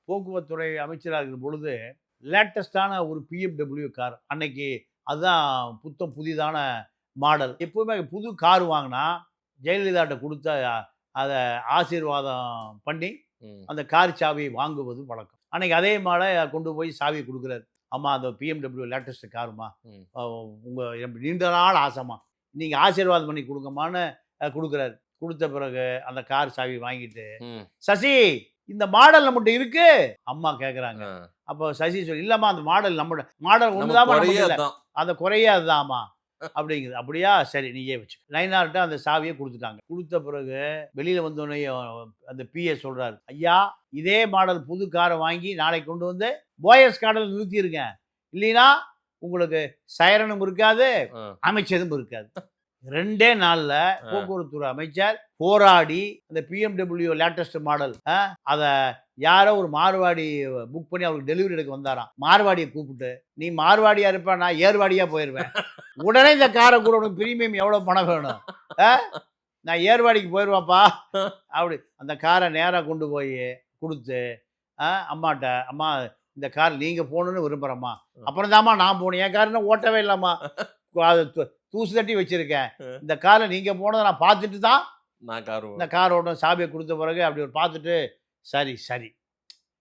போக்குவரத்துறை அமைச்சராக இருக்கிற பொழுது லேட்டஸ்டான ஒரு பிஎம்டபிள்யூ கார் அன்னைக்கு அதுதான் புத்தம் புதிதான மாடல். எப்பவுமே புது கார் வாங்கினா ஜெயலலிதாட்ட கொடுத்த அதை ஆசீர்வாதம் பண்ணி அந்த கார் சாவியை வாங்குவது வழக்கம். அன்னைக்கு அதே மாலை கொண்டு போய் சாவி கொடுக்குறாரு. அம்மா அந்த பிஎம்டபிள்யூ லேட்டஸ்ட் காருமா, உங்கள் நீண்ட நாள் ஆசைமா, நீங்கள் ஆசீர்வாதம் பண்ணி கொடுங்கம்மான்னு கொடுக்குறாரு. கொடுத்த பிறகு அந்த கார் சாவி வாங்கிட்டு, சசி இந்த மாடல் நம்மகிட்ட இருக்கு அம்மா கேட்குறாங்க. அப்போ சசி சொல்லி, இல்லம்மா அந்த மாடல் நம்ம மாடல் ஒன்றுதான், அந்த குறையே அதுதான்மா அப்படிங்குது. அப்படியா, சரி நீயே வச்சு. நயினார்கிட்ட அந்த சாவியை கொடுத்துட்டாங்க. கொடுத்த பிறகு வெளியில் வந்தோடனே அந்த பிஏ சொல்கிறாரு, ஐயா இதே மாடல் புது காரை வாங்கி நாளைக்கு கொண்டு வந்து போயஸ் கார்டில் நிறுத்தியிருக்கேன், இல்லைன்னா உங்களுக்கு சைரனும் இருக்காது, அமைச்சதும் இருக்காது. 2 நாள்ல போக்குவரத்துறை அமைச்சர் போராடி அந்த பிஎம்டபிள்யூ லேட்டஸ்ட் மாடல் அதை யாரோ ஒரு மார்வாடி புக் பண்ணி அவருக்கு டெலிவரி எடுக்க வந்தாராம். மார்வாடியை கூப்பிட்டு, நீ மார்வாடியா இருப்ப, நான் ஏர்வாடியா போயிருவேன், உடனே இந்த காரை கூட உனக்கு பிரீமியம் எவ்வளவு பணம் வேணும், நான் ஏர்வாடிக்கு போயிடுவாப்பா அப்படி அந்த காரை நேராக கொண்டு போய் கொடுத்து அம்மாட்ட, அம்மா இந்த கார் நீங்க போகணுன்னு விரும்புகிறம்மா. அப்புறம் தாம்மா நான் போனேன், என் காருன்னு ஓட்டவே இல்லைம்மா, தூசு தட்டி வச்சிருக்கேன், இந்த காரை நீங்க போனதை நான் பார்த்துட்டு தான் நான் இந்த கார் ஓட்டம். சாவியை கொடுத்த பிறகு அப்படி ஒரு பார்த்துட்டு, சரி சரி